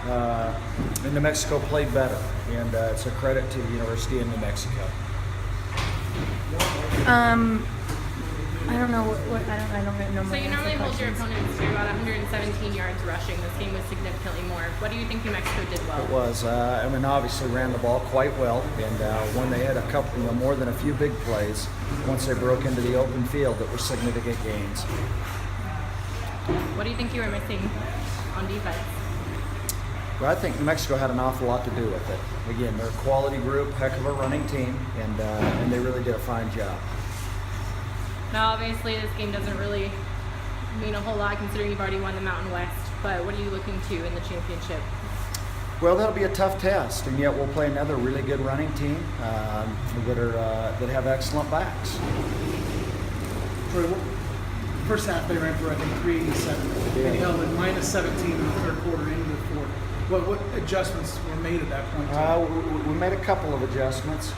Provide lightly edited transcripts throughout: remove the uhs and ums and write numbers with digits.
and New Mexico played better, and it's a credit to the University of New Mexico. I don't know I don't know. So you normally hold your opponents to about 117 yards rushing. This game was significantly more. What do you think New Mexico did well? It was. Obviously ran the ball quite well, and when they had a couple, more than a few big plays, once they broke into the open field, that were significant gains. What do you think you were missing on defense? Well, I think New Mexico had an awful lot to do with it. Again, they're a quality group, heck of a running team, and they really did a fine job. Now, obviously, this game doesn't really mean a whole lot considering you've already won the Mountain West, but what are you looking to in the championship? Well, that'll be a tough test, and yet we'll play another really good running team that have excellent backs. First half they ran for I think 387. Yeah. And held it minus 17 in the third quarter into the fourth. What adjustments were made at that point? We made a couple of adjustments,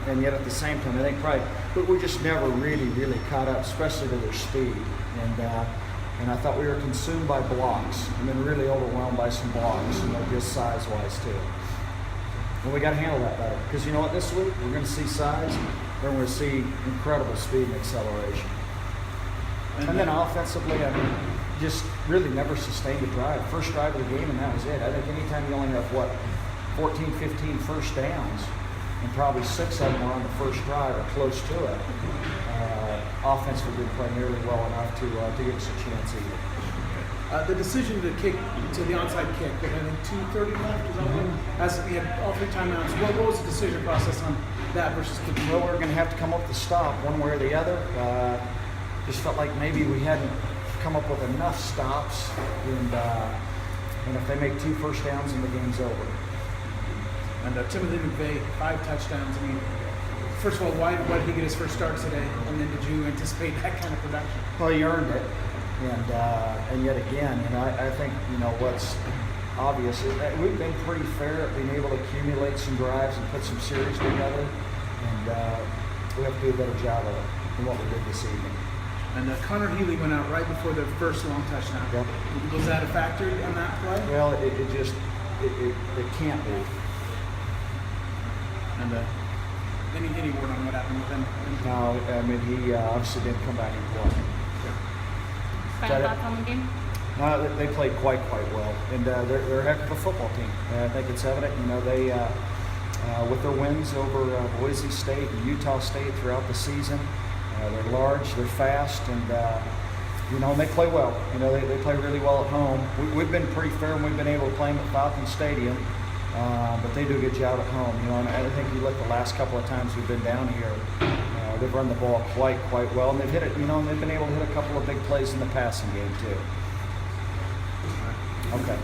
and yet at the same time, I think probably we just never really caught up, especially to their speed. And I thought we were consumed by blocks, and then really overwhelmed by some blocks, just size-wise too. Well, we got to handle that better, because you know what? This week we're going to see size, then we're going to see incredible speed and acceleration. And then offensively, just really never sustained a drive. First drive of the game, and that was it. I think anytime you only have, 14, 15 first downs, and probably 6 of them were on the first drive or close to it, offensively didn't play nearly well enough to give us a chance either. The decision to kick to the onside kick, with I think 2:30 left, is that right? As we had all 3 timeouts, what was the decision process on that versus kicking? Well, we're going to have to come up with a stop one way or the other. Just felt like maybe we hadn't come up with enough stops, and if they make 2 first downs, then the game's over. And Timothy McVeigh, 5 touchdowns. I mean, first of all, why did he get his first start today? And then did you anticipate that kind of production? Well, he earned it, and yet again, I think what's obvious is that we've been pretty fair at being able to accumulate some drives and put some series together, and we have to do a better job of it than what we did this evening. And Connor Healy went out right before the first long touchdown. Yep. Was that a factor on that play? Well, it can't be. And any word on what happened with him? No, he obviously didn't come back and play. Final thoughts on the game? No, they played quite well, and they're a heck of a football team. I think it's evident. They with their wins over Boise State and Utah State throughout the season. They're large, they're fast, and they play well. They play really well at home. We've been pretty fair when we've been able to play them at Falcon Stadium, but they do a good job at home. And I think you look the last couple of times we've been down here, they've run the ball quite well, and they've hit it. And they've been able to hit a couple of big plays in the passing game too. Okay.